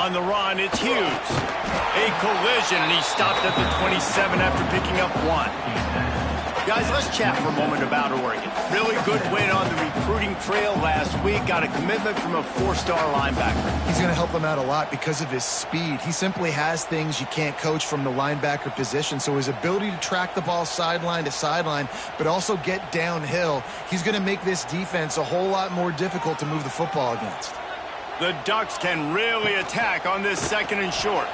On the run, it's Hughes. A collision, and he stopped at the 27 after picking up 1. Guys, let's chat for a moment about Oregon. Really good win on the recruiting trail last week. Got a commitment from a 4-star linebacker. He's going to help them out a lot because of his speed. He simply has things you can't coach from the linebacker position. So his ability to track the ball sideline to sideline, but also get downhill, he's going to make this defense a whole lot more difficult to move the football against. The Ducks can really attack on this 2nd and short.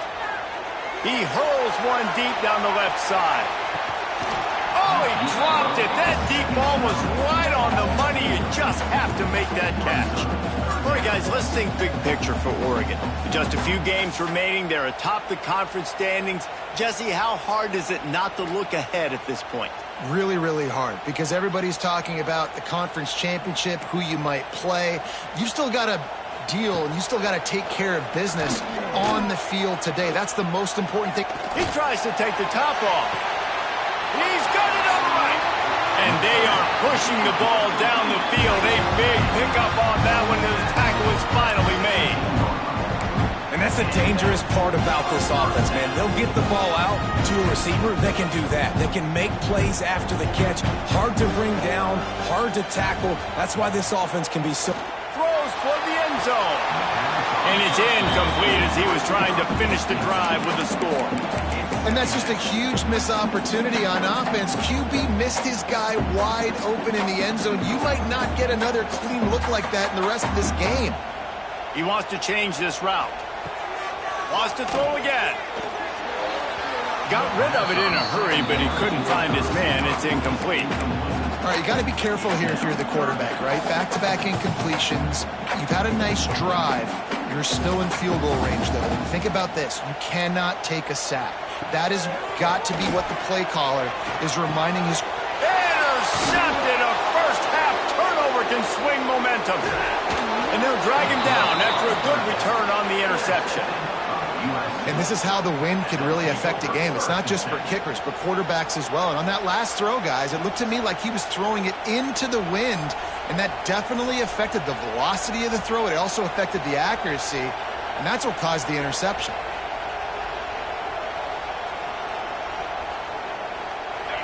He hurls one deep down the left side. Oh, he dropped it. That deep ball was right on the money. You just have to make that catch. All right, guys, let's think big picture for Oregon. With just a few games remaining, they're atop the conference standings. Jesse, how hard is it not to look ahead at this point? Really, really hard, because everybody's talking about the conference championship, who you might play. You've still got to deal, and you still got to take care of business on the field today. That's the most important thing. He tries to take the top off. He's got it all right. And they are pushing the ball down the field. A big pickup on that one, and the tackle is finally made. And that's the dangerous part about this offense, man. They'll get the ball out to a receiver. They can do that. They can make plays after the catch. Hard to bring down, hard to tackle. That's why this offense can be so... Throws for the end zone. And it's incomplete as he was trying to finish the drive with a score. And that's just a huge missed opportunity on offense. QB missed his guy wide open in the end zone. You might not get another clean look like that in the rest of this game. He wants to change this route. Wants to throw again. Got rid of it in a hurry, but he couldn't find his man. It's incomplete. All right, you got to be careful here if you're the quarterback, right? Back-to-back incompletions. You've had a nice drive. You're still in field goal range, though. Think about this. You cannot take a sack. That has got to be what the play caller is reminding his... Intercepted! A first-half turnover can swing momentum. And they'll drag him down after a good return on the interception. And this is how the wind can really affect a game. It's not just for kickers, but quarterbacks as well. And on that last throw, guys, it looked to me like he was throwing it into the wind, and that definitely affected the velocity of the throw. It also affected the accuracy, and that's what caused the interception.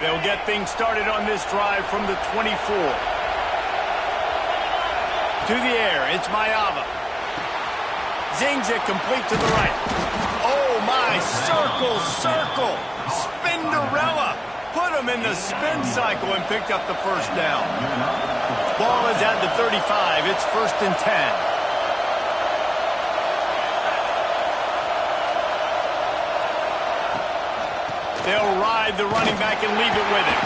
They'll get things started on this drive from the 24. To the air, it's Mayava. Zings it complete to the right. Oh, my, circle, circle. Spinderella. Put him in the spin cycle and picked up the first down. Ball is at the 35. It's 1st and 10. They'll ride the running back and leave it with him.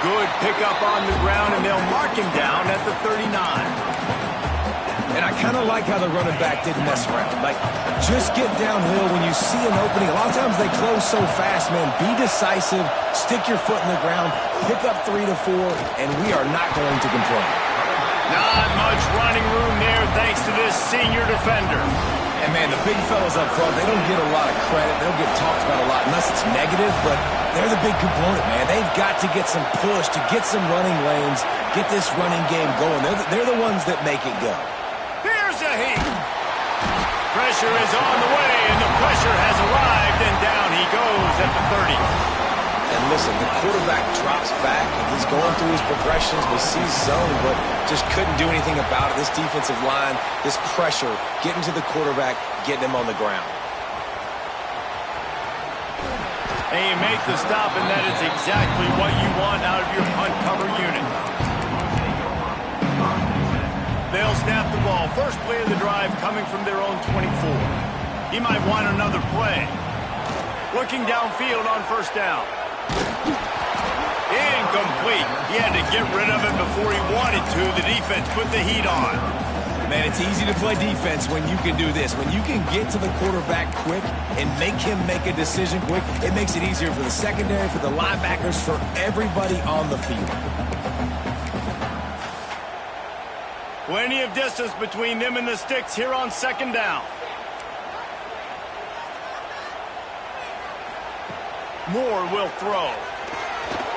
Good pickup on the ground, and they'll mark him down at the 39. And I kind of like how the running back didn't mess around. Like, just get downhill when you see an opening. A lot of times they close so fast, man. Be decisive, stick your foot in the ground, pick up 3 to 4, and we are not going to complain. Not much running room there thanks to this senior defender. And, man, the big fellas up front, they don't get a lot of credit. They'll get talked about a lot unless it's negative, but they're the big component, man. They've got to get some push, to get some running lanes, get this running game going. They're the ones that make it go. Here's a heat. Pressure is on the way, and the pressure has arrived, and down he goes at the 30. And listen, the quarterback drops back, and he's going through his progressions. We see zone, but just couldn't do anything about it. This defensive line, this pressure, getting to the quarterback, getting him on the ground. And you make the stop, and that is exactly what you want out of your punt cover unit. They'll snap the ball. First play of the drive coming from their own 24. He might want another play. Looking downfield on 1st down. Incomplete. He had to get rid of it before he wanted to. The defense put the heat on. Man, it's easy to play defense when you can do this. When you can get to the quarterback quick and make him make a decision quick, it makes it easier for the secondary, for the linebackers, for everybody on the field. Plenty of distance between them and the sticks here on 2nd down. Moore will throw.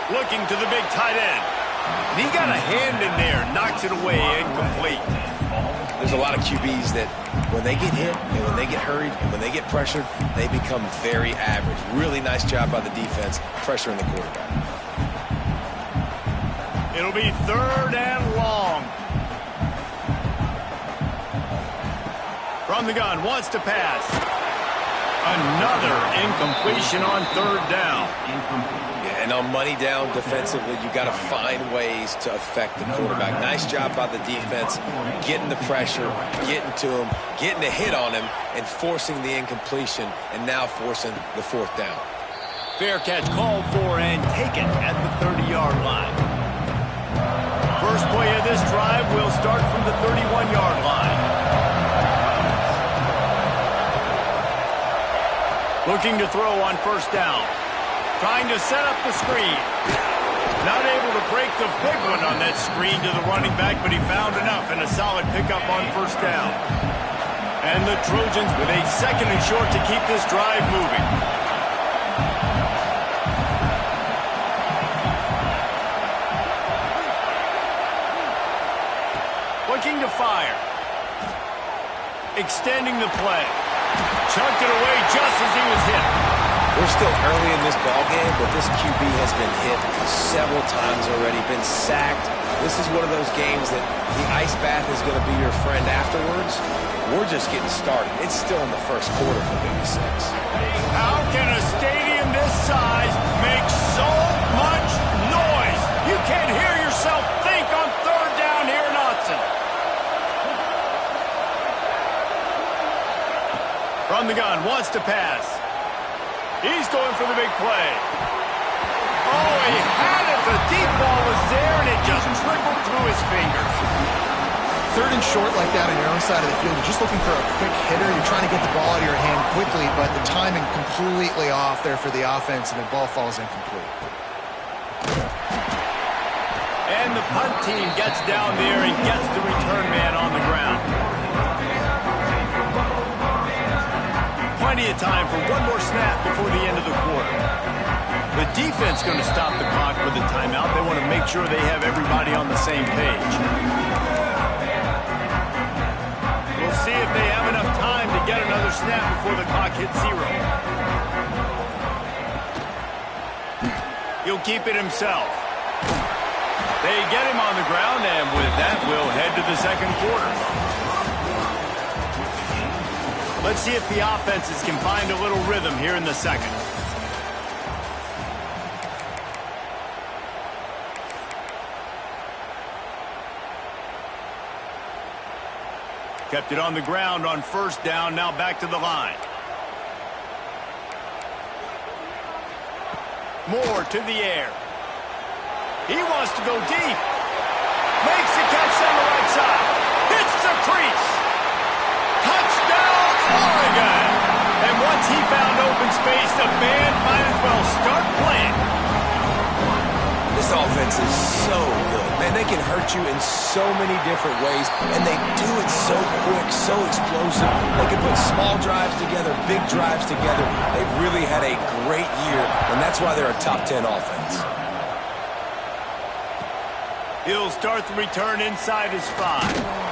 Looking to the big tight end. And he got a hand in there. Knocks it away. Incomplete. There's a lot of QBs that when they get hit and when they get hurried and when they get pressured, they become very average. Really nice job by the defense pressuring the quarterback. It'll be 3rd and long. From the gun, wants to pass. Another incompletion on 3rd down. Yeah, and on money down defensively, you got to find ways to affect the quarterback. Nice job by the defense, getting the pressure, getting to him, getting a hit on him, and forcing the incompletion, and now forcing the 4th down. Fair catch called for and taken at the 30-yard line. First play of this drive will start from the 31-yard line. Looking to throw on 1st down. Trying to set up the screen. Not able to break the big one on that screen to the running back, but he found enough and a solid pickup on 1st down. And the Trojans with a 2nd and short to keep this drive moving. Looking to fire. Extending the play. Chucked it away just as he was hit. We're still early in this ballgame, but this QB has been hit several times already, been sacked. This is one of those games that the ice bath is going to be your friend afterwards. We're just getting started. It's still in the 1st quarter for 56. How can a stadium this size make so much noise? You can't hear yourself think on 3rd down here in Autzen. From the gun, wants to pass. He's going for the big play. Oh, he had it. The deep ball was there, and it just trickled through his fingers. 3rd and short like that on your own side of the field. You're just looking for a quick hitter. You're trying to get the ball out of your hand quickly, but the timing completely off there for the offense, and the ball falls incomplete. And the punt team gets down there and gets the return man on the ground. Plenty of time for one more snap before the end of the quarter. The defense going to stop the clock with a timeout. They want to make sure they have everybody on the same page. We'll see if they have enough time to get another snap before the clock hits 0. He'll keep it himself. They get him on the ground, and with that, we'll head to the 2nd quarter. Let's see if the offenses can find a little rhythm here in the 2nd. Kept it on the ground on 1st down, now back to the line. Moore to the air. He wants to go deep. Makes the catch on the right side. Hits the crease. Touchdown, Oregon! And once he found open space, the band might as well start playing. This offense is so good. Man, they can hurt you in so many different ways, and they do it so quick, so explosive. They can put small drives together, big drives together. They've really had a great year, and that's why they're a top 10 offense. He'll start the return inside his 5.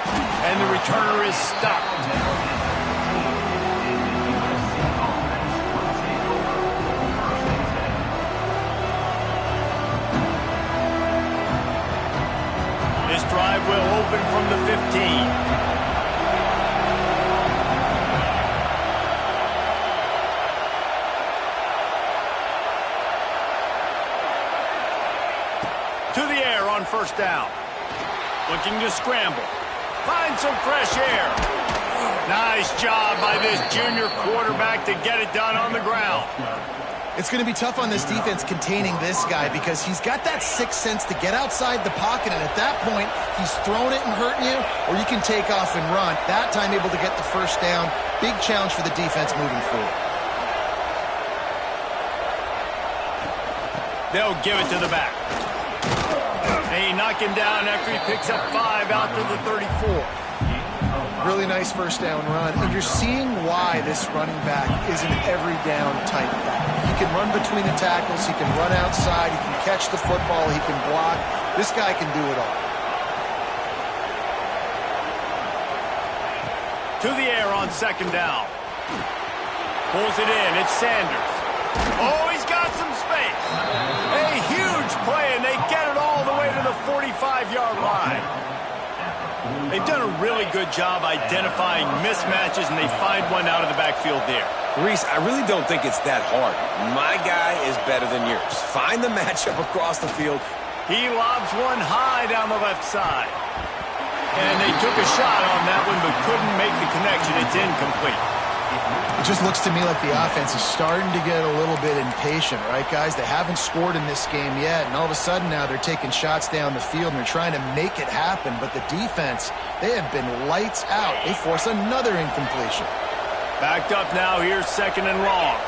And the returner is stopped. This drive will open from the 15. To the air on 1st down. Looking to scramble. Find some fresh air. Nice job by this junior quarterback to get it done on the ground. It's going to be tough on this defense containing this guy because he's got that 6th sense to get outside the pocket, and at that point, he's throwing it and hurting you, or you can take off and run. That time able to get the 1st down. Big challenge for the defense moving forward. They'll give it to the back. They knock him down after he picks up 5 out to the 34. Really nice 1st down run, and you're seeing why this running back is an every down type back. He can run between the tackles, he can run outside, he can catch the football, he can block. This guy can do it all. To the air on second down. Pulls it in. It's Sanders. Oh, he's got some space. A huge play, and they get it all the way to the 45-yard line. They've done a really good job identifying mismatches, and they find one out of the backfield there. Reese, I really don't think it's that hard. My guy is better than yours. Find the matchup across the field. He lobs one high down the left side. And they took a shot on that one, but couldn't make the connection. It's incomplete. It just looks to me like the offense is starting to get a little bit impatient, right, guys? They haven't scored in this game yet, and all of a sudden now they're taking shots down the field, and they're trying to make it happen. But the defense, they have been lights out. They force another incompletion. Backed up now. Here's second and long.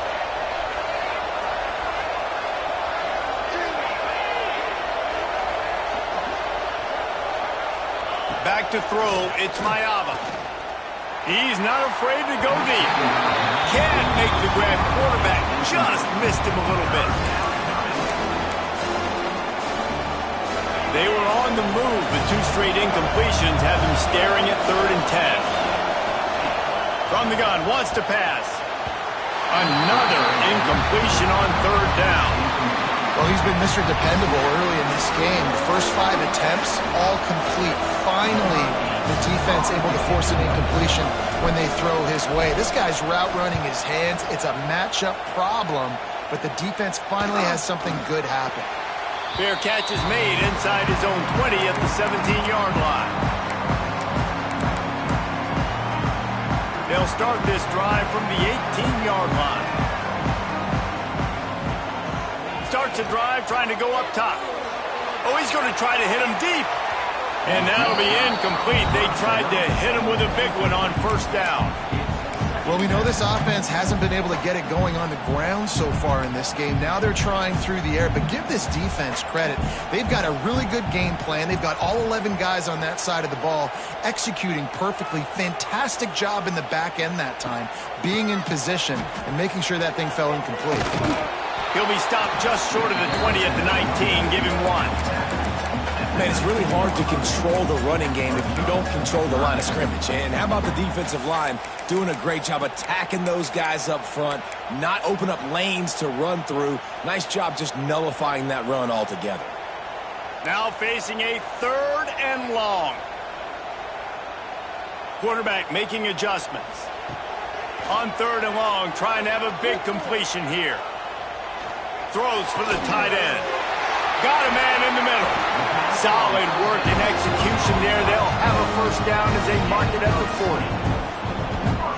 Back to throw. It's Mayava. He's not afraid to go deep. Can't make the grab. Quarterback just missed him a little bit. They were on the move, but two straight incompletions have them staring at 3rd and 10. From the gun, wants to pass. Another incompletion on 3rd down. Well, he's been Mr. Dependable early in this game. The first 5 attempts, all complete. Finally, the defense able to force an incompletion when they throw his way. This guy's route running his hands. It's a matchup problem, but the defense finally has something good happen. Fair catch is made inside his own 20 at the 17-yard line. They'll start this drive from the 18-yard line. Starts a drive trying to go up top. Oh, he's going to try to hit him deep. And that'll be incomplete. They tried to hit him with a big one on 1st down. Well, we know this offense hasn't been able to get it going on the ground so far in this game. Now they're trying through the air, but give this defense credit. They've got a really good game plan. They've got all 11 guys on that side of the ball executing perfectly. Fantastic job in the back end that time, being in position and making sure that thing fell incomplete. He'll be stopped just short of the 20 at the 19. Give him 1. Man, it's really hard to control the running game if you don't control the line of scrimmage. And how about the defensive line doing a great job attacking those guys up front, not open up lanes to run through. Nice job just nullifying that run altogether. Now facing a 3rd and long. Quarterback making adjustments. On 3rd and long, trying to have a big completion here. Throws for the tight end. Got a man in the middle. Solid work and execution there. They'll have a 1st down as they mark it at the 40.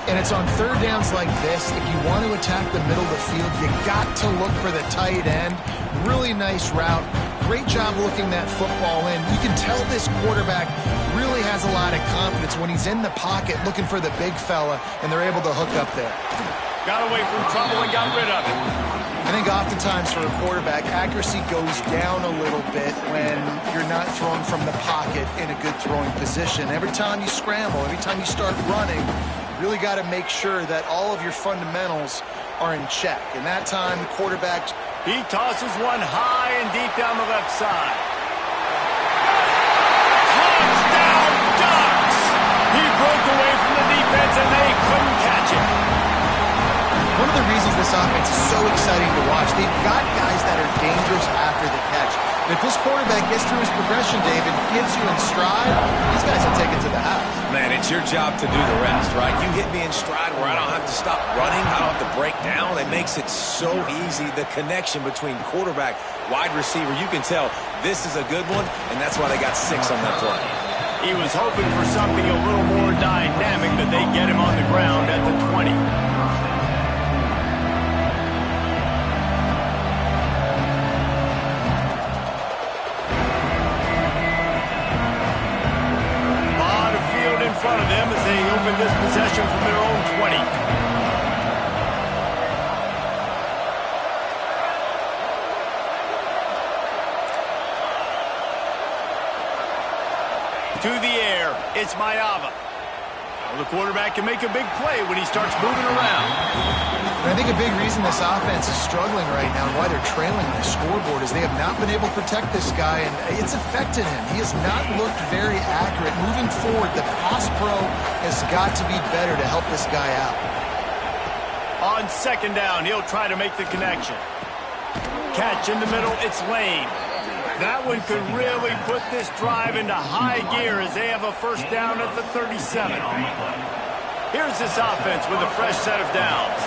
And it's on 3rd downs like this. If you want to attack the middle of the field, you got to look for the tight end. Really nice route. Great job looking that football in. You can tell this quarterback really has a lot of confidence when he's in the pocket looking for the big fella, and they're able to hook up there. Got away from trouble and got rid of it. I think oftentimes for a quarterback, accuracy goes down a little bit when you're not throwing from the pocket in a good throwing position. Every time you scramble, every time you start running, you really got to make sure that all of your fundamentals are in check. And that time, the quarterback... He tosses one high and deep down the left side. Touchdown, Ducks! He broke away from the defense and they couldn't catch it. One of the reasons this offense is so exciting to watch, they've got guys that are dangerous after the catch. If this quarterback gets through his progression, David, gets you in stride, these guys will take it to the house. Man, it's your job to do the rest, right? You hit me in stride where I don't have to stop running, I don't have to break down. It makes it so easy, the connection between quarterback, wide receiver. You can tell this is a good one, and that's why they got 6 on that play. He was hoping for something a little more dynamic, but they get him on the ground at the 20. Front of them as they open this possession from their own 20. To the air, it's Mayava. Well, the quarterback can make a big play when he starts moving around. And I think a big reason this offense is struggling right now and why they're trailing on the scoreboard is they have not been able to protect this guy, and it's affected him. He has not looked very accurate. Moving forward, the pass pro has got to be better to help this guy out. On second down, he'll try to make the connection. Catch in the middle, it's Lane. That one could really put this drive into high gear as they have a first down at the 37. Here's this offense with a fresh set of downs.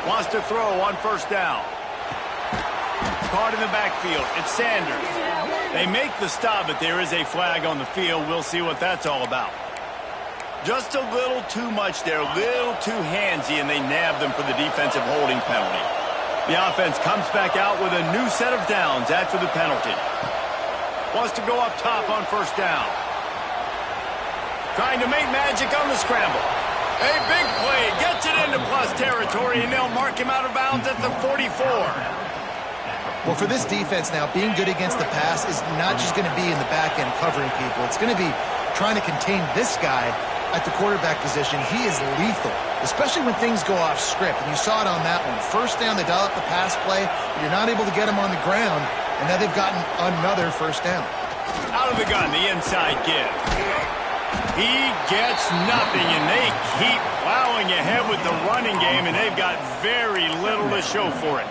Wants to throw on first down. Caught in the backfield. It's Sanders. They make the stop, but there is a flag on the field. We'll see what that's all about. Just a little too much there, a little too handsy, and they nab them for the defensive holding penalty. The offense comes back out with a new set of downs after the penalty. Wants to go up top on first down. Trying to make magic on the scramble. A big play, gets it into plus territory, and they'll mark him out of bounds at the 44. Well, for this defense now, being good against the pass is not just going to be in the back end covering people. It's going to be trying to contain this guy at the quarterback position. He is lethal, especially when things go off script. And you saw it on that one. First down, they dial up the pass play. You're not able to get him on the ground, and now they've gotten another first down. Out of the gun, the inside give. He gets nothing, and they keep plowing ahead with the running game, and they've got very little to show for it.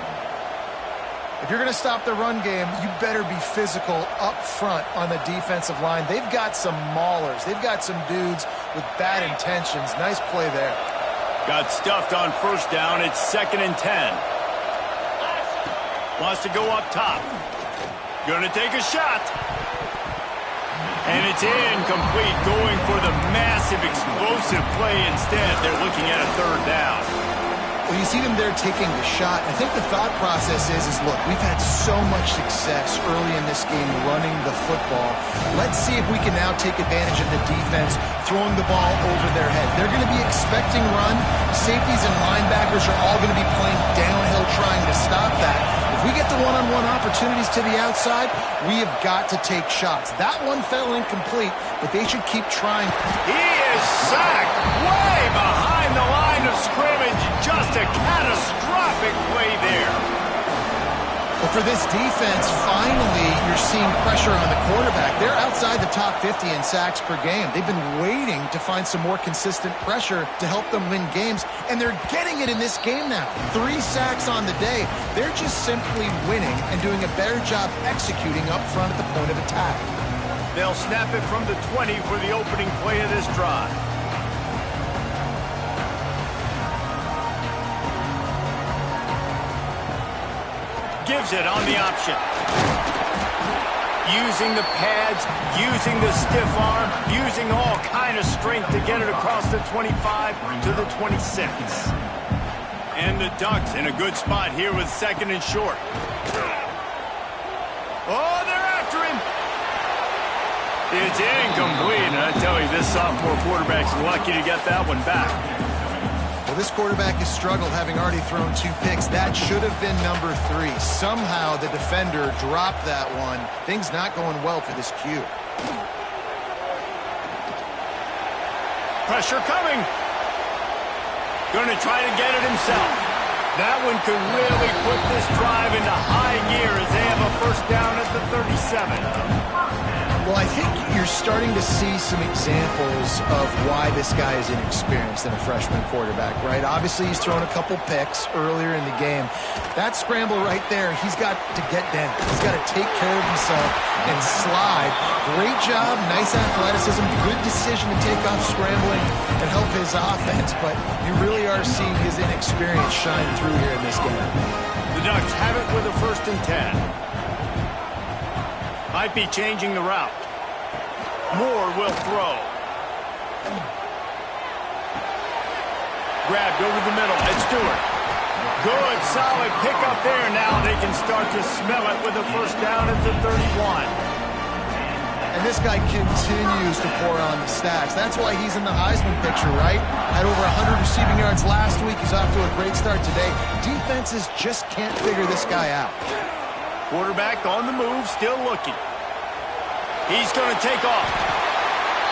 If you're going to stop the run game, you better be physical up front on the defensive line. They've got some maulers. They've got some dudes with bad intentions. Nice play there. Got stuffed on first down. It's 2nd and 10. Wants to go up top. Gonna take a shot. And it's incomplete, going for the massive explosive play instead. They're looking at a third down. Well, you see them there taking the shot. I think the thought process is look, we've had so much success early in this game running the football. Let's see if we can now take advantage of the defense throwing the ball over their head. They're going to be expecting run. Safeties and linebackers are all going to be playing downhill trying to stop that. If we get the one-on-one opportunities to the outside, we have got to take shots. That one fell incomplete, but they should keep trying. He is sacked way behind the line of scrimmage. Just a catastrophic play there. But for this defense, finally, you're seeing pressure on the quarterback. They're outside the top 50 in sacks per game. They've been waiting to find some more consistent pressure to help them win games, and they're getting it in this game now. 3 sacks on the day. They're just simply winning and doing a better job executing up front at the point of attack. They'll snap it from the 20 for the opening play of this drive. Gives it on the option. Using the pads, using the stiff arm, using all kind of strength to get it across the 25 to the 26. And the Ducks in a good spot here with 2nd and short. Oh, they're after him. It's incomplete, and I tell you, this sophomore quarterback's lucky to get that one back. Well, this quarterback has struggled, having already thrown 2 picks. That should have been number 3. Somehow the defender dropped that one. Things not going well for this Q. Pressure coming. Going to try to get it himself. That one could really put this drive into high gear as they have a first down at the 37. Well, I think you're starting to see some examples of why this guy is inexperienced in a freshman quarterback, right? Obviously, he's thrown a couple picks earlier in the game. That scramble right there, he's got to get down. He's got to take care of himself and slide. Great job, nice athleticism, good decision to take off scrambling and help his offense, but you really are seeing his inexperience shine through here in this game. The Ducks have it with a 1st and 10. Might be changing the route. Moore will throw. Grabbed over the middle. It's Stewart. Good, solid pickup there. Now they can start to smell it with a first down at the 31. And this guy continues to pour on the stats. That's why he's in the Heisman picture, right? Had over 100 receiving yards last week. He's off to a great start today. Defenses just can't figure this guy out. Quarterback on the move, still looking. He's going to take off.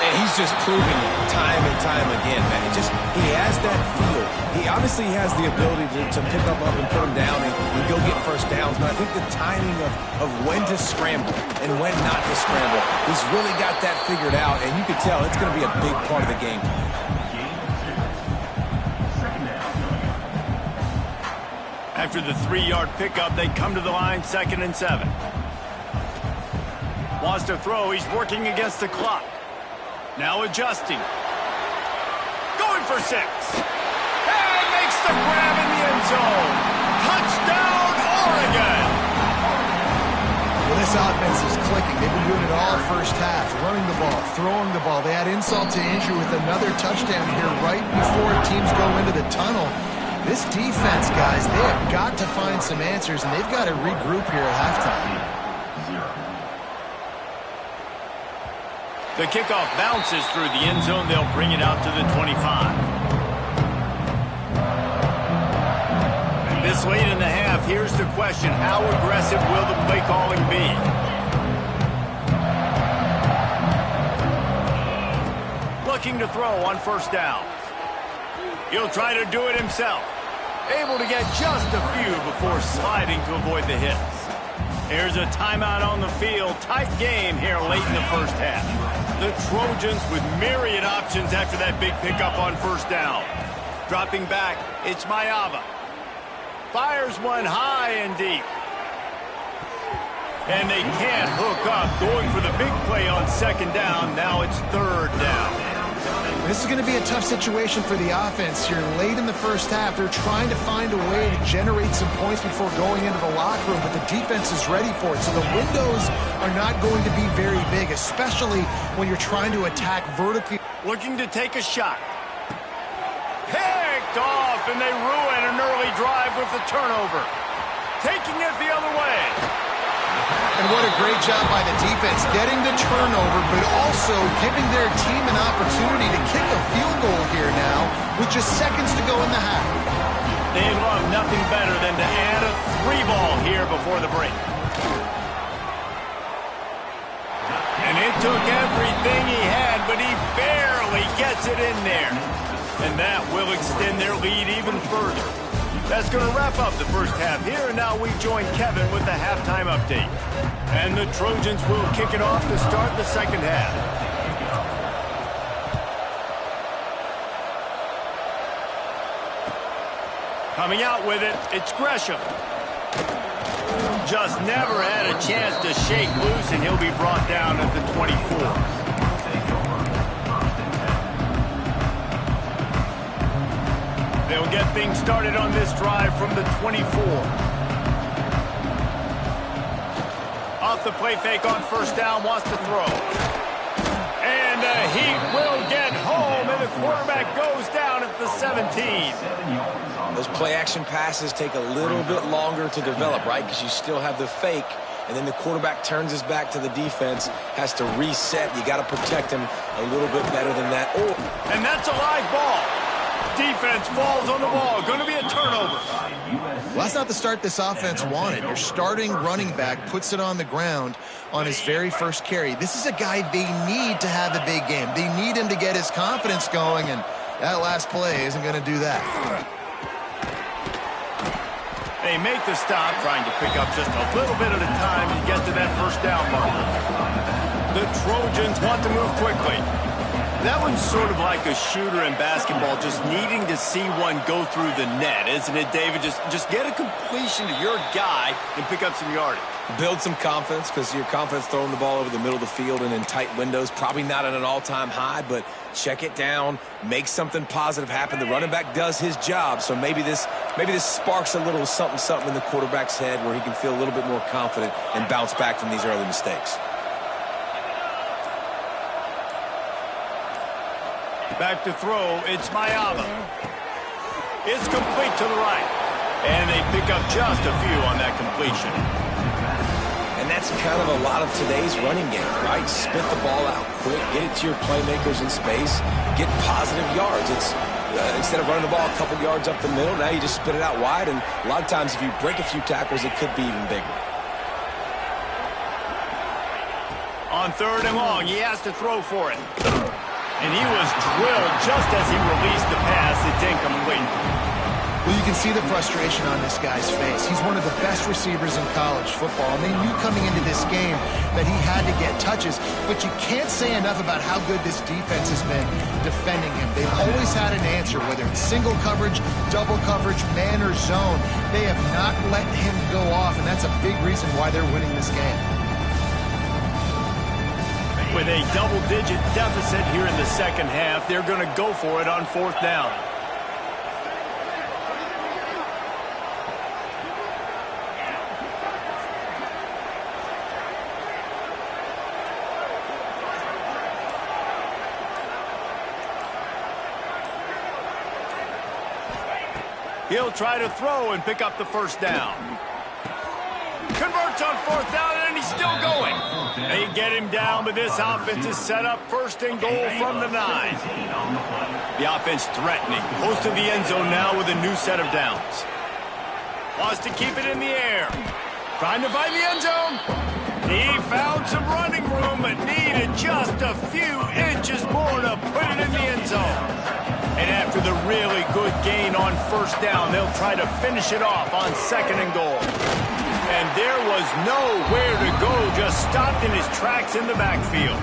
And he's just proving it time and time again, man. He has that feel. He obviously has the ability to pick up and put him down and go get first downs. But I think the timing of when to scramble and when not to scramble, he's really got that figured out. And you can tell it's going to be a big part of the game. After the 3-yard pickup, they come to the line, 2nd and 7. Wants to throw. He's working against the clock. Now adjusting. Going for 6. And makes the grab in the end zone. Touchdown, Oregon! Well, this offense is clicking. They've been doing it all first half. Running the ball, throwing the ball. They add insult to injury with another touchdown here right before teams go into the tunnel. This defense, guys, they have got to find some answers, and they've got to regroup here at halftime. The kickoff bounces through the end zone. They'll bring it out to the 25. And this late in the half, here's the question. How aggressive will the play calling be? Looking to throw on first down. He'll try to do it himself. Able to get just a few before sliding to avoid the hits. Here's a timeout on the field. Tight game here late in the first half. The Trojans with myriad options after that big pickup on first down. Dropping back, it's Mayava. Fires one high and deep. And they can't hook up. Going for the big play on 2nd down. Now it's 3rd down. This is going to be a tough situation for the offense here late in the first half. They're trying to find a way to generate some points before going into the locker room, but the defense is ready for it. So the windows are not going to be very big, especially when you're trying to attack vertically. Looking to take a shot. Picked off, and they ruin an early drive with the turnover. Taking it the other way. And what a great job by the defense, getting the turnover, but also giving their team an opportunity to kick a field goal here now with just seconds to go in the half. They love nothing better than to add a 3-ball here before the break. And it took everything he had, but he barely gets it in there. And that will extend their lead even further. That's going to wrap up the first half here, and now we join Kevin with the halftime update. And the Trojans will kick it off to start the second half. Coming out with it, it's Gresham. Just never had a chance to shake loose, and he'll be brought down at the 24. They'll get things started on this drive from the 24. Off the play fake on first down, wants to throw. And he will get home, and the quarterback goes down at the 17. Those play-action passes take a little bit longer to develop, right? Because you still have the fake, and then the quarterback turns his back to the defense, has to reset. You got to protect him a little bit better than that. Oh. And that's a live ball. Defense falls on the ball. Going to be a turnover. Well, that's not the start this offense wanted. Your starting running back puts it on the ground on his very first carry. This is a guy they need to have a big game. They need him to get his confidence going, and that last play isn't going to do that. They make the stop, trying to pick up just a little bit at a time and get to that first down marker. The Trojans want to move quickly. That one's sort of like a shooter in basketball, just needing to see one go through the net, isn't it, David? Just get a completion to your guy and pick up some yardage. Build some confidence, because your confidence throwing the ball over the middle of the field and in tight windows, probably not at an all-time high, but check it down, make something positive happen. The running back does his job, so maybe this sparks a little something in the quarterback's head where he can feel a little bit more confident and bounce back from these early mistakes. Back to throw, it's Mayava. It's complete to the right. And they pick up just a few on that completion. And that's kind of a lot of today's running game, right? Spit the ball out quick, get it to your playmakers in space, get positive yards. It's instead of running the ball a couple yards up the middle, now you just spit it out wide, and a lot of times if you break a few tackles, it could be even bigger. On 3rd and long, he has to throw for it. And he was drilled just as he released the pass. It's incomplete. Well, you can see the frustration on this guy's face. He's one of the best receivers in college football, and they knew coming into this game that he had to get touches, but you can't say enough about how good this defense has been defending him. They've always had an answer, whether it's single coverage, double coverage, man or zone. They have not let him go off, and that's a big reason why they're winning this game. With a double-digit deficit here in the second half, they're going to go for it on 4th down. He'll try to throw and pick up the 1st down. Converts on 4th down, and he's still going. They get him down, but this offense is set up 1st and goal from the 9. The offense threatening. Close to the end zone now with a new set of downs. Wants to keep it in the air. Trying to find the end zone. He found some running room, but needed just a few inches more to put it in the end zone. And after the really good gain on 1st down, they'll try to finish it off on 2nd and goal. And there was nowhere to go, just stopped in his tracks in the backfield.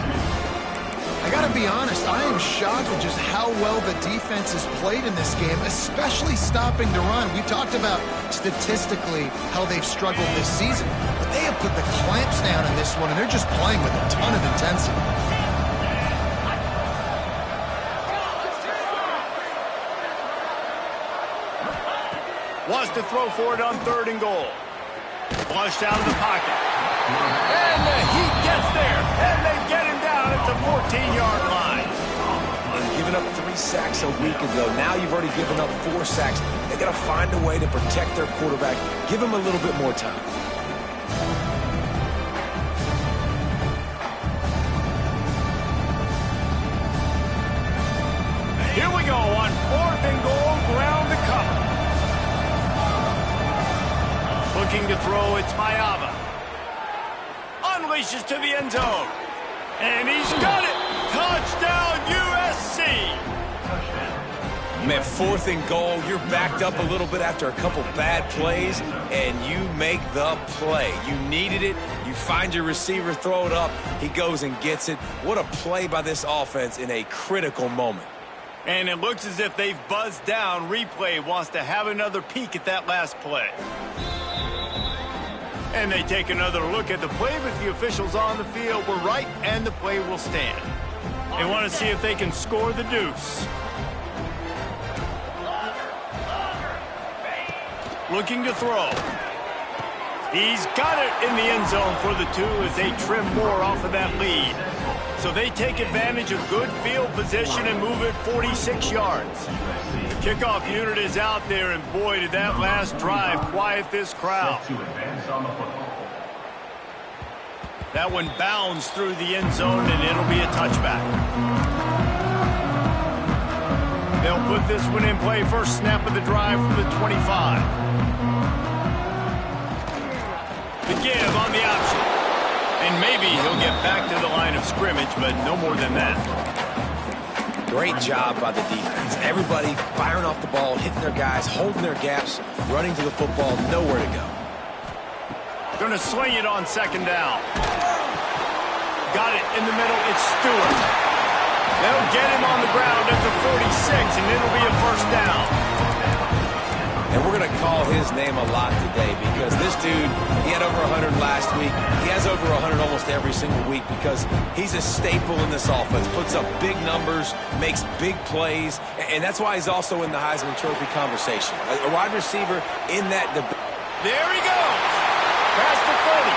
I got to be honest, I am shocked at just how well the defense has played in this game, especially stopping the run. We talked about statistically how they've struggled this season, but they have put the clamps down in this one, and they're just playing with a ton of intensity. Wants to throw for it on 3rd and goal. Flushed out of the pocket. And the Heat gets there. And they get him down at the 14-yard line. And giving up 3 sacks a week ago. Now you've already given up 4 sacks. They got to find a way to protect their quarterback. Give him a little bit more time. Here we go on 4th and goal, ground to cover. Looking to throw, it's Mayava. Unleashes to the end zone. And he's got it. Touchdown, USC. Man, 4th and goal, you're backed up a little bit after a couple bad plays, and you make the play. You needed it. You find your receiver, throw it up. He goes and gets it. What a play by this offense in a critical moment. And it looks as if they've buzzed down. Replay wants to have another peek at that last play. And they take another look at the play, but the officials on the field were right, and the play will stand. They want to see if they can score the deuce. Looking to throw. He's got it in the end zone for the 2 as they trim more off of that lead. So they take advantage of good field position and move it 46 yards. The kickoff unit is out there, and boy, did that last drive quiet this crowd. That one bounds through the end zone, and it'll be a touchback. They'll put this one in play. First snap of the drive from the 25. The give on the option. And maybe he'll get back to the line of scrimmage, but no more than that. Great job by the defense. Everybody firing off the ball, hitting their guys, holding their gaps, running to the football, nowhere to go. Going to swing it on 2nd down. Got it in the middle. It's Stewart. They'll get him on the ground at the 46, and it'll be a 1st down. And we're going to call his name a lot today because this dude, he had over 100 last week. He has over 100 almost every single week because he's a staple in this offense. Puts up big numbers, makes big plays, and that's why he's also in the Heisman Trophy conversation. A wide receiver in that debate. There he goes. Past the 30.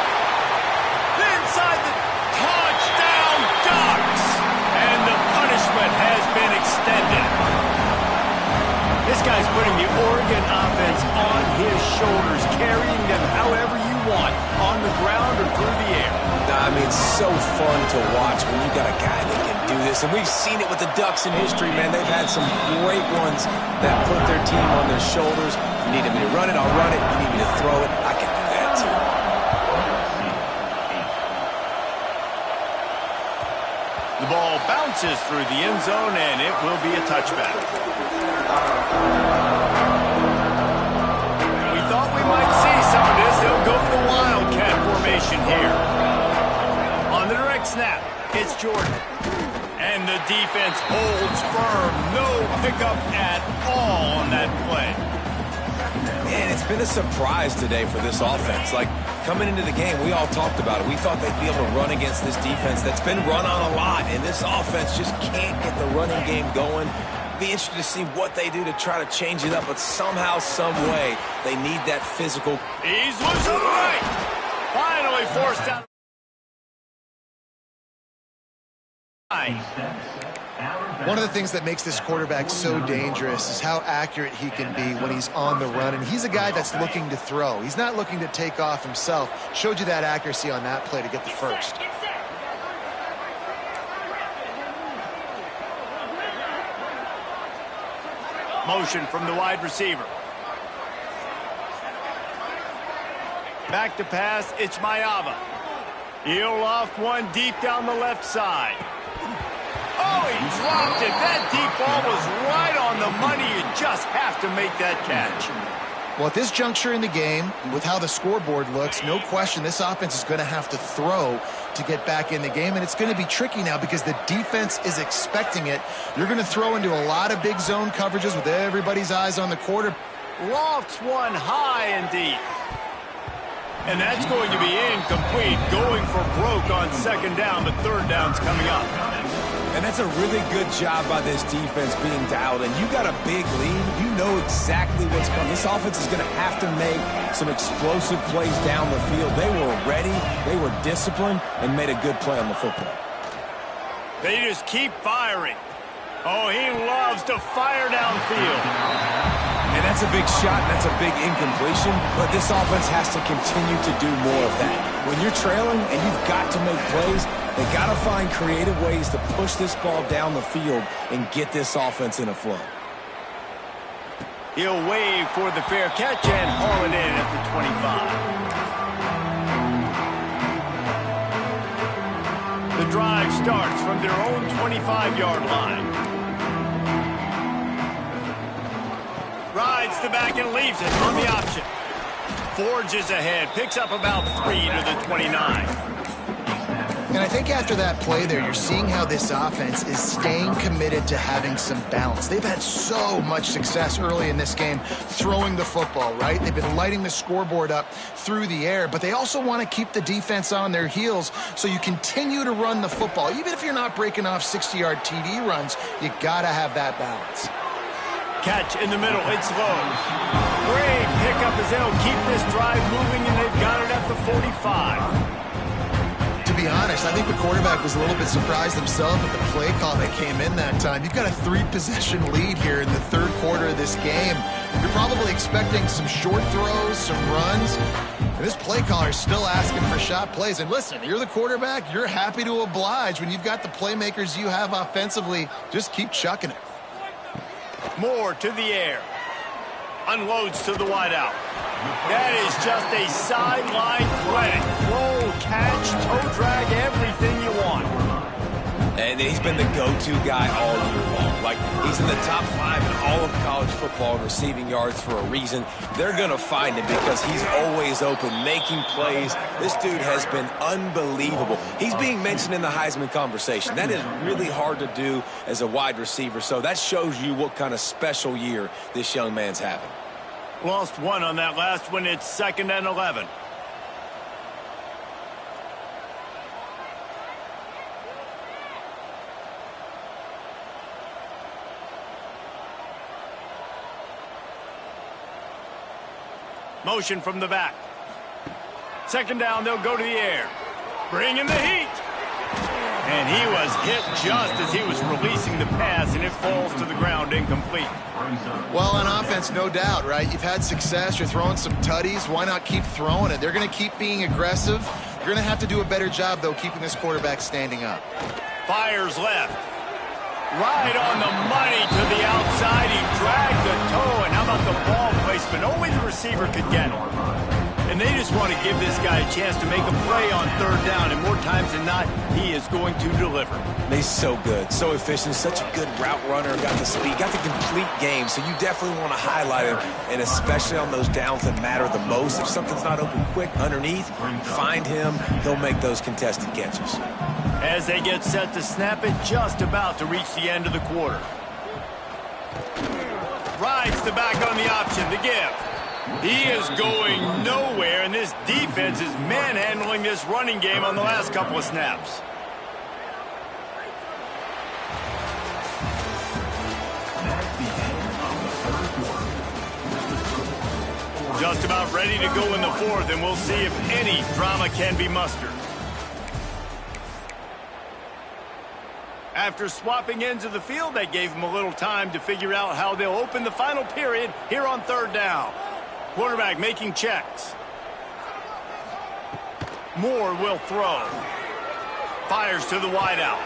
Inside the touchdown Ducks. And the punishment has been extended. This guy's putting the Oregon offense on his shoulders, carrying them however you want, on the ground or through the air. I mean, so fun to watch when you got a guy that can do this. And we've seen it with the Ducks in history, man. They've had some great ones that put their team on their shoulders. You need me to run it, I'll run it. You need me to throw it, I can do that too. The ball bounces through the end zone, and it will be a touchback. We thought we might see some of this. They'll go to the Wildcat formation here. On the direct snap, it's Jordan. And the defense holds firm. No pickup at all on that play. Man, it's been a surprise today for this offense. Like, coming into the game, we all talked about it. We thought they'd be able to run against this defense that's been run on a lot, and this offense just can't get the running game going. Be interested to see what they do to try to change it up, but somehow, some way, they need that physical. He's loose on the right. Finally forced out. One of the things that makes this quarterback so dangerous is how accurate he can be when he's on the run. And he's a guy that's looking to throw. He's not looking to take off himself. Showed you that accuracy on that play to get the first. Motion from the wide receiver. Back to pass, it's Mayava. He'll loft one deep down the left side. Oh, he dropped it. That deep ball was right on the money. You just have to make that catch. Well, at this juncture in the game, with how the scoreboard looks, no question this offense is going to have to throw to get back in the game, and it's going to be tricky now because the defense is expecting it. You're going to throw into a lot of big zone coverages with everybody's eyes on the quarter. Lofts one high and deep. And that's going to be incomplete. Going for broke on second down, but third down's coming up. And that's a really good job by this defense being dialed in. You got a big lead. You know exactly what's coming. This offense is going to have to make some explosive plays down the field. They were ready, they were disciplined, and made a good play on the football. They just keep firing. Oh, he loves to fire downfield. And that's a big shot, and that's a big incompletion, but this offense has to continue to do more of that. When you're trailing and you've got to make plays, they got to find creative ways to push this ball down the field and get this offense in a flow. He'll wave for the fair catch and haul it in at the 25. The drive starts from their own 25-yard line. Rides the back and leaves it on the option. Forges ahead, picks up about 3 to the 29. And I think after that play there, you're seeing how this offense is staying committed to having some balance. They've had so much success early in this game throwing the football, right? They've been lighting the scoreboard up through the air, but they also want to keep the defense on their heels, so you continue to run the football. Even if you're not breaking off 60-yard TD runs, you got to have that balance. Catch in the middle, it's low. Great pickup as they'll keep this drive moving, and they've got it at the 45. To be honest, I think the quarterback was a little bit surprised himself at the play call that came in that time. You've got a 3-possession lead here in the third quarter of this game. You're probably expecting some short throws, some runs. And this play caller is still asking for shot plays. And listen, you're the quarterback. You're happy to oblige when you've got the playmakers you have offensively. Just keep chucking it. Moore to the air. Unloads to the wideout. That is just a sideline credit. Roll, catch, toe drag, everything you want. And he's been the go-to guy all year long. Like, he's in the top 5 in all of college football in receiving yards for a reason. They're going to find him because he's always open, making plays. This dude has been unbelievable. He's being mentioned in the Heisman conversation. That is really hard to do as a wide receiver, so that shows you what kind of special year this young man's having. Lost one on that last one. It's 2nd and 11. Motion from the back. 2nd down, they'll go to the air. Bring in the heat. And he was hit just as he was releasing the pass, and it falls to the ground incomplete. Well, on offense, no doubt, right? You've had success. You're throwing some tutties. Why not keep throwing it? They're going to keep being aggressive. You're going to have to do a better job, though, keeping this quarterback standing up. Fires left. Right on the money to the outside. He dragged the toe, and how about the ball placement? Only the receiver could get him. And they just want to give this guy a chance to make a play on 3rd down, and more times than not, he is going to deliver. He's so good, so efficient, such a good route runner, got the speed, got the complete game, so you definitely want to highlight him, and especially on those downs that matter the most. If something's not open quick underneath, find him, he'll make those contested catches. As they get set to snap it, just about to reach the end of the quarter. Rides the back on the option, the give. He is going nowhere, and this defense is manhandling this running game on the last couple of snaps. Just about ready to go in the fourth, and we'll see if any drama can be mustered. After swapping ends of the field, that gave them a little time to figure out how they'll open the final period here on third down. Quarterback making checks. Moore will throw. Fires to the wideout.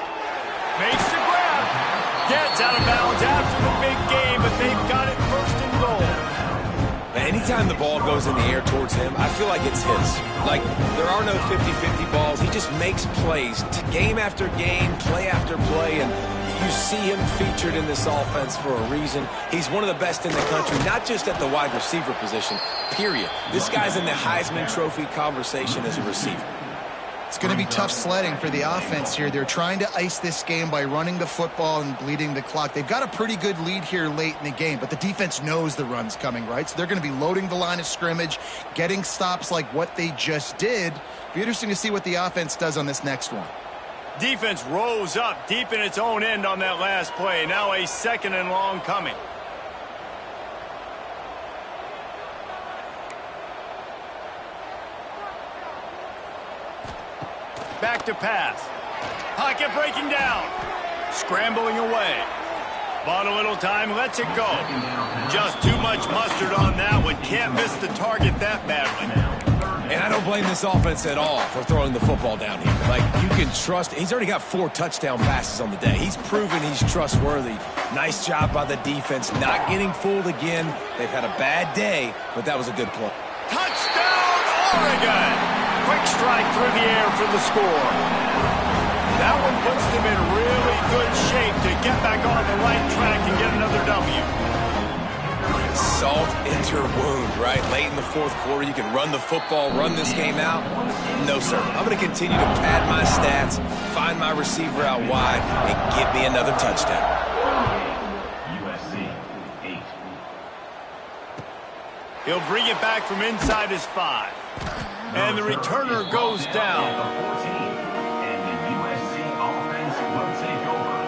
Makes the grab. Gets out of bounds after the big game, but they've got it first and goal. Anytime the ball goes in the air towards him, I feel like it's his. Like, there are no 50-50 balls. He just makes plays, game after game, play after play, and you see him featured in this offense for a reason. He's one of the best in the country, not just at the wide receiver position, period. This guy's in the Heisman Trophy conversation as a receiver. It's going to be tough sledding for the offense here. They're trying to ice this game by running the football and bleeding the clock. They've got a pretty good lead here late in the game, but the defense knows the run's coming, right? So they're going to be loading the line of scrimmage, getting stops like what they just did. Be interesting to see what the offense does on this next one. Defense rose up deep in its own end on that last play. Now a second and long coming. Back to pass. Pocket breaking down. Scrambling away. Bought a little time, lets it go. Just too much mustard on that one. Can't miss the target that badly. And I don't blame this offense at all for throwing the football down here. Like, you can trust. He's already got 4 touchdown passes on the day. He's proven he's trustworthy. Nice job by the defense, not getting fooled again. They've had a bad day, but that was a good play. Touchdown, Oregon! Quick strike through the air for the score. That one puts them in really good shape to get back on the right track and get another W. Salt into her wound, right? Late in the fourth quarter, you can run the football, run this game out. No, sir. I'm going to continue to pad my stats, find my receiver out wide, and get me another touchdown. USC 8. He'll bring it back from inside his 5. And the returner goes down. And the USC offense will take over.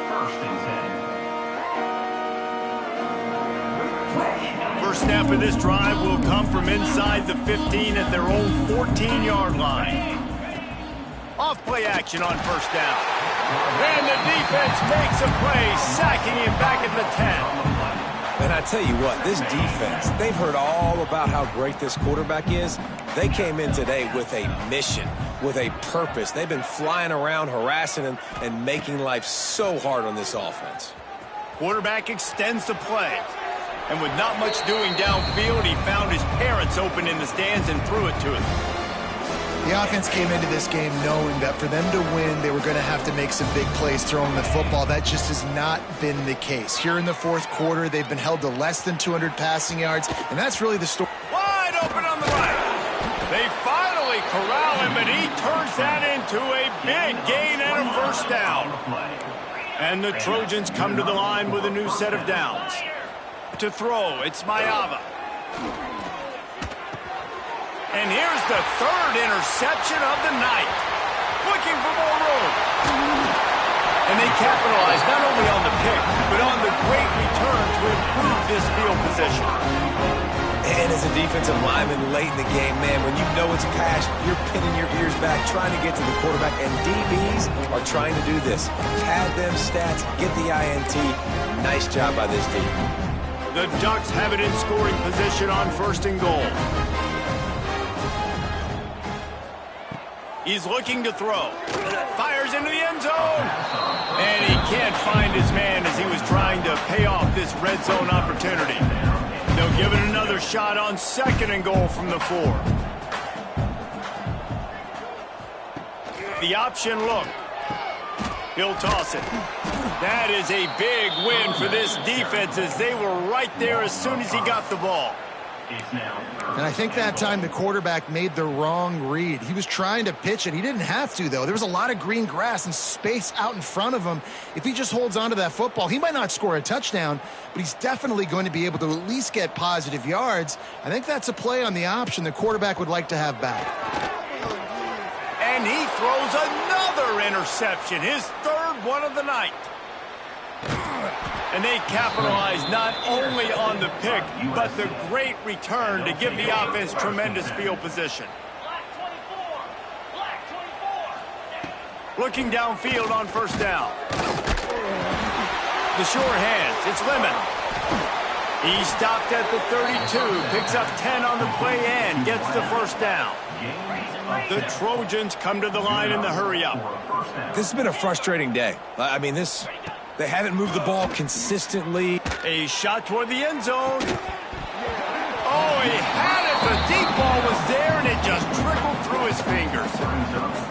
First and 10. First snap of this drive will come from inside the 15 at their own 14-yard line. Off play action on first down. And the defense makes a play, sacking him back at the 10. And I tell you what, this defense, they've heard all about how great this quarterback is. They came in today with a mission, with a purpose. They've been flying around, harassing him, and making life so hard on this offense. Quarterback extends the play. And with not much doing downfield, he found his parents open in the stands and threw it to him. The offense came into this game knowing that for them to win, they were going to have to make some big plays throwing the football. That just has not been the case. Here in the fourth quarter, they've been held to less than 200 passing yards, and that's really the story. Wide open on the right. They finally corral him, and he turns that into a big gain and a first down. And the Trojans come to the line with a new set of downs. To throw, it's Mayava. And here's the third interception of the night. Looking for more room. And they capitalize not only on the pick, but on the great return to improve this field position. And as a defensive lineman late in the game, man, when you know it's pass, you're pinning your ears back, trying to get to the quarterback, and DBs are trying to do this. Pad them stats, get the INT. Nice job by this team. The Ducks have it in scoring position on first and goal. He's looking to throw. Fires into the end zone. And he can't find his man as he was trying to pay off this red zone opportunity. They'll give it another shot on second and goal from the 4. The option look. He'll toss it. That is a big win for this defense as they were right there as soon as he got the ball. And I think that time the quarterback made the wrong read. He was trying to pitch it. He didn't have to, though. There was a lot of green grass and space out in front of him. If he just holds on to that football, he might not score a touchdown, but he's definitely going to be able to at least get positive yards. I think that's a play on the option the quarterback would like to have back. And he throws another interception, his third one of the night. And they capitalize not only on the pick, but the great return to give the offense tremendous field position. Looking downfield on first down. The sure hands, it's Lemon. He stopped at the 32, picks up 10 on the play and gets the first down. The Trojans come to the line in the hurry-up. This has been a frustrating day. I mean, they haven't moved the ball consistently. A shot toward the end zone. Oh, he had it. The deep ball was there, and it just trickled through his fingers.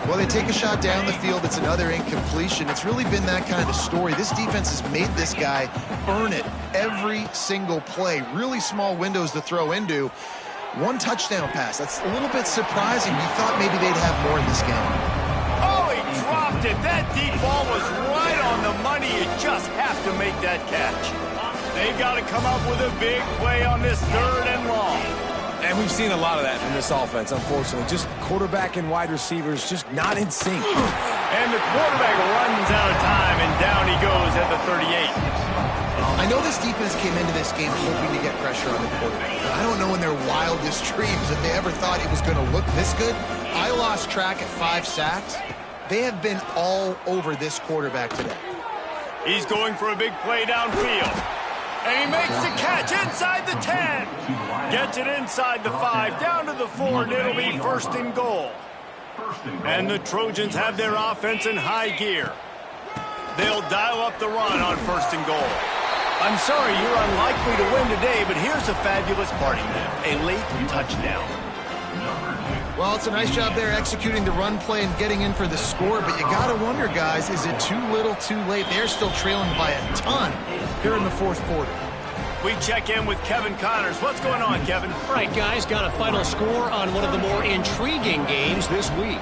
Well, they take a shot down the field. It's another incompletion. It's really been that kind of story. This defense has made this guy earn it every single play. Really small windows to throw into. One touchdown pass. That's a little bit surprising. You thought maybe they'd have more in this game. Oh, he dropped it. That deep ball was right on the money. You just have to make that catch. They've got to come up with a big play on this third and long. And we've seen a lot of that from this offense, unfortunately. Just quarterback and wide receivers just not in sync. And the quarterback runs out of time, and down he goes at the 38. I know this defense came into this game hoping to get pressure on the quarterback. I don't know in their wildest dreams if they ever thought it was going to look this good. I lost track at 5 sacks. They have been all over this quarterback today. He's going for a big play downfield. And he makes the catch inside the 10. Gets it inside the 5, down to the 4, and it'll be first and goal. And the Trojans have their offense in high gear. They'll dial up the run on first and goal. I'm sorry you're unlikely to win today, but here's a fabulous party now. A late touchdown. Well, it's a nice job there executing the run play and getting in for the score, but you got to wonder, guys, is it too little too late? They're still trailing by a ton here in the fourth quarter. We check in with Kevin Connors. What's going on, Kevin? All right, guys, got a final score on one of the more intriguing games this week.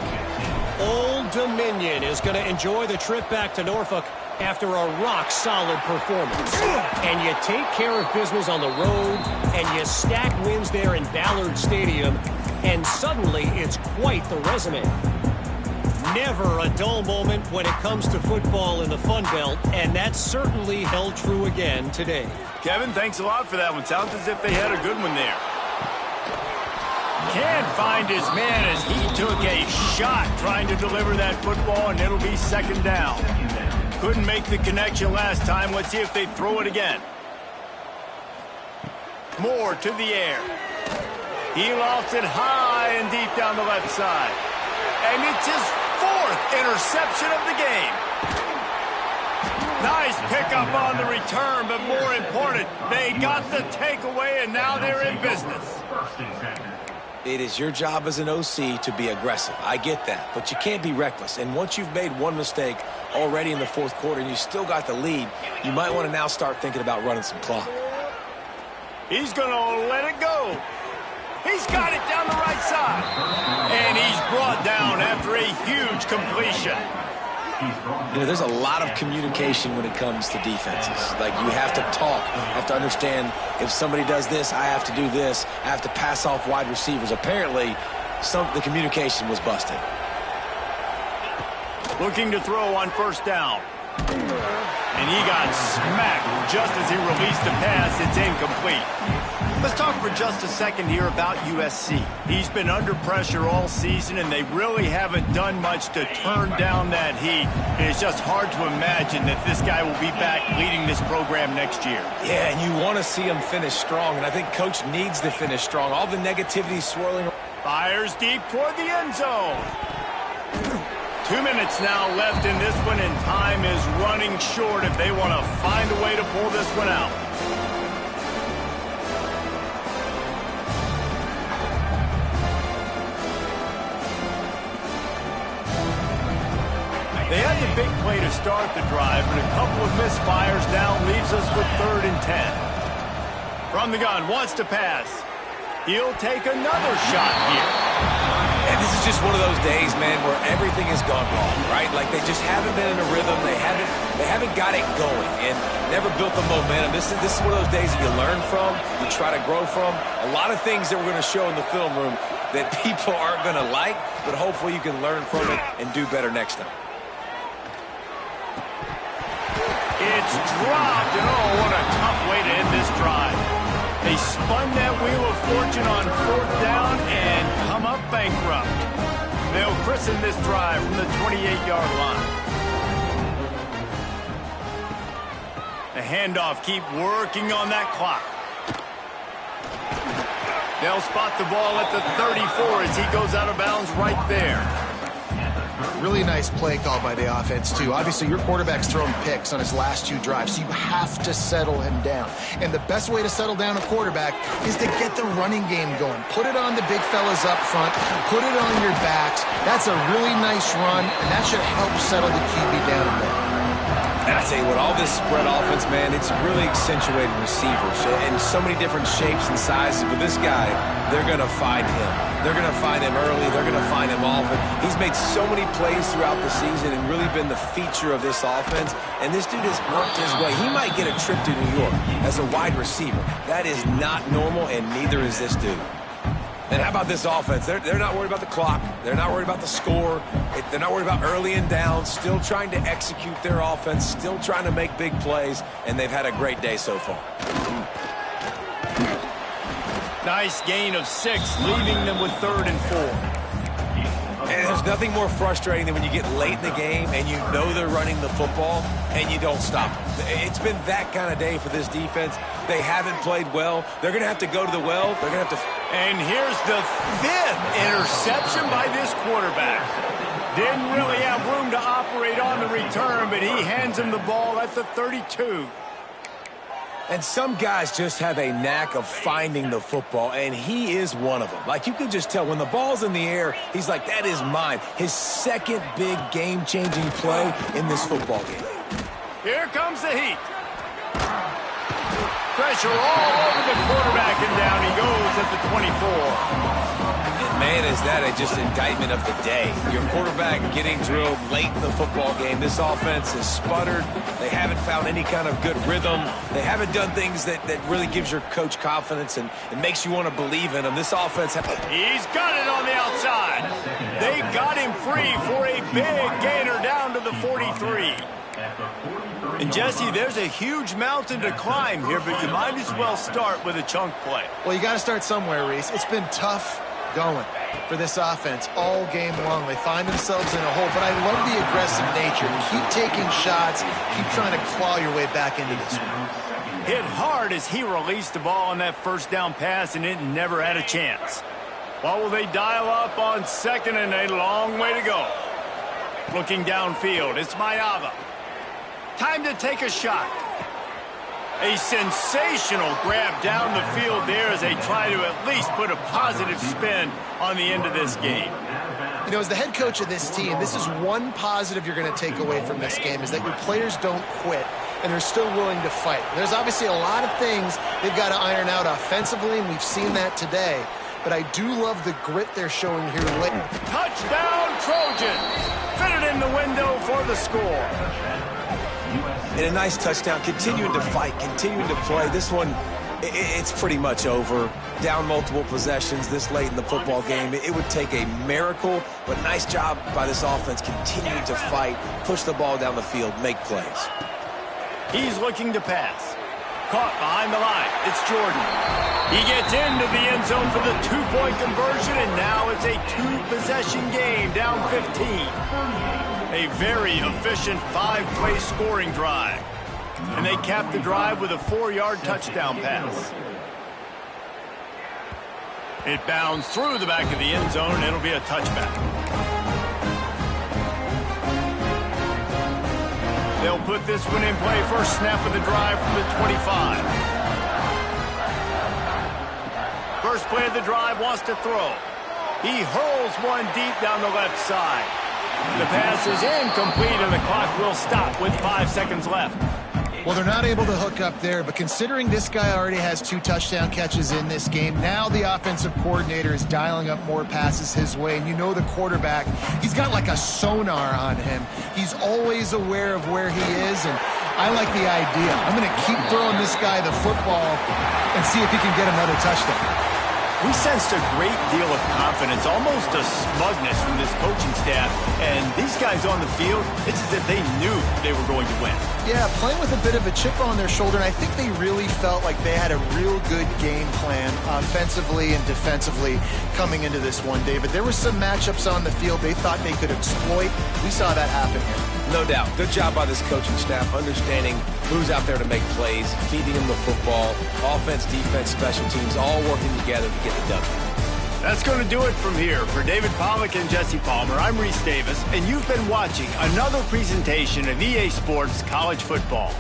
Old Dominion is going to enjoy the trip back to Norfolk after a rock-solid performance. And you take care of business on the road, and you stack wins there in Ballard Stadium, and suddenly it's quite the resume. Never a dull moment when it comes to football in the Fun Belt, and that certainly held true again today. Kevin, thanks a lot for that one. Sounds as if they had a good one there. Can't find his man as he took a shot trying to deliver that football, and it'll be second down. Couldn't make the connection last time. Let's see if they throw it again. Moore to the air. He lofts it high and deep down the left side. And it's his 4th interception of the game. Nice pickup on the return, but more important, they got the takeaway, and now they're in business. It is your job as an OC to be aggressive. I get that, but you can't be reckless. And once you've made one mistake already in the fourth quarter and you still got the lead, you might want to now start thinking about running some clock. He's going to let it go. He's got it down the right side. And he's brought down after a huge completion. You know, there's a lot of communication when it comes to defenses. Like, you have to talk. You have to understand if somebody does this, I have to do this. I have to pass off wide receivers. Apparently, the communication was busted. Looking to throw on first down. And he got smacked just as he released the pass. It's incomplete. Let's talk for just a second here about USC. He's been under pressure all season, and they really haven't done much to turn down that heat. And it's just hard to imagine that this guy will be back leading this program next year. Yeah, and you want to see him finish strong, and I think Coach needs to finish strong. All the negativity swirling. Fires deep toward the end zone. 2 minutes now left in this one, and time is running short if they want to find a way to pull this one out. They had the big play to start the drive, but a couple of misfires down leaves us with 3rd and 10. From the gun, wants to pass. He'll take another shot here. And this is just one of those days, man, where everything has gone wrong, right? Like they just haven't been in a rhythm. They haven't got it going and never built the momentum. This is one of those days that you learn from, you try to grow from. A lot of things that we're going to show in the film room that people aren't going to like, but hopefully you can learn from it and do better next time. It's dropped, and oh, what a tough way to end this drive. They spun that wheel of fortune on 4th down and come up bankrupt. They'll christen this drive from the 28-yard line. The handoff, keep working on that clock. They'll spot the ball at the 34 as he goes out of bounds right there. Really nice play call by the offense, too. Obviously, your quarterback's thrown picks on his last 2 drives, so you have to settle him down. And the best way to settle down a quarterback is to get the running game going. Put it on the big fellas up front. Put it on your backs. That's a really nice run, and that should help settle the QB down a bit. And I tell you what, all this spread offense, man, it's really accentuated receivers in so many different shapes and sizes. But this guy, they're going to find him. They're going to find him early. They're going to find him often. He's made so many plays throughout the season and really been the feature of this offense. And this dude has worked his way. He might get a trip to New York as a wide receiver. That is not normal, and neither is this dude. And how about this offense? They're not worried about the clock. They're not worried about the score. They're not worried about early and down. Still trying to execute their offense. Still trying to make big plays. And they've had a great day so far. Nice gain of 6, leaving them with 3rd and 4. And there's nothing more frustrating than when you get late in the game and you know they're running the football and you don't stop them. It's been that kind of day for this defense. They haven't played well. They're going to have to go to the well. They're going to have to... And here's the 5th interception by this quarterback. Didn't really have room to operate on the return, but he hands him the ball at the 32. And some guys just have a knack of finding the football, and he is one of them. Like, you can just tell when the ball's in the air, he's like, that is mine. His second big game-changing play in this football game. Here comes the heat. Pressure all over the quarterback, and down he goes at the 24. And man, is that just indictment of the day. Your quarterback getting drilled late in the football game. This offense has sputtered. They haven't found any kind of good rhythm. They haven't done things that really gives your coach confidence and makes you want to believe in them. This offense... He's got it on the outside. They got him free for a big gainer down to the 43. And, Jesse, there's a huge mountain to climb here, but you might as well start with a chunk play. Well, you got to start somewhere, Reese. It's been tough going for this offense all game long. They find themselves in a hole, but I love the aggressive nature. Keep taking shots. Keep trying to claw your way back into this one. Hit hard as he released the ball on that 1st down pass, and it never had a chance. What will they dial up on 2nd and a long way to go? Looking downfield, it's Mayava. Time to take a shot. A sensational grab down the field there as they try to at least put a positive spin on the end of this game. You know, as the head coach of this team, this is one positive you're going to take away from this game, is that your players don't quit and they're still willing to fight. There's obviously a lot of things they've got to iron out offensively, and we've seen that today. But I do love the grit they're showing here late. Touchdown, Trojans! Fitted in the window for the score. And a nice touchdown, continuing to fight, continuing to play. This one, it's pretty much over. Down multiple possessions this late in the football game. It would take a miracle, but nice job by this offense continuing to fight, push the ball down the field, make plays. He's looking to pass. Caught behind the line. It's Jordan. He gets into the end zone for the 2-point conversion, and now it's a 2-possession game, down 15. A very efficient 5-play scoring drive. And they cap the drive with a 4-yard touchdown pass. It bounds through the back of the end zone, and it'll be a touchback. They'll put this one in play. First snap of the drive from the 25. First play of the drive, wants to throw. He hurls one deep down the left side. The pass is incomplete, and the clock will stop with 5 seconds left. Well, they're not able to hook up there, but considering this guy already has 2 touchdown catches in this game, now the offensive coordinator is dialing up more passes his way. And you know the quarterback, he's got like a sonar on him. He's always aware of where he is, and I like the idea. I'm going to keep throwing this guy the football and see if he can get another touchdown. We sensed a great deal of confidence, almost a smugness from this coaching staff. And these guys on the field, it's as if they knew they were going to win. Yeah, playing with a bit of a chip on their shoulder, and I think they really felt like they had a real good game plan offensively and defensively coming into this one, David. There were some matchups on the field they thought they could exploit. We saw that happen here. No doubt. Good job by this coaching staff, understanding who's out there to make plays, feeding them the football, offense, defense, special teams, all working together to get the W. That's going to do it from here. For David Pollack and Jesse Palmer, I'm Reese Davis, and you've been watching another presentation of EA Sports College Football.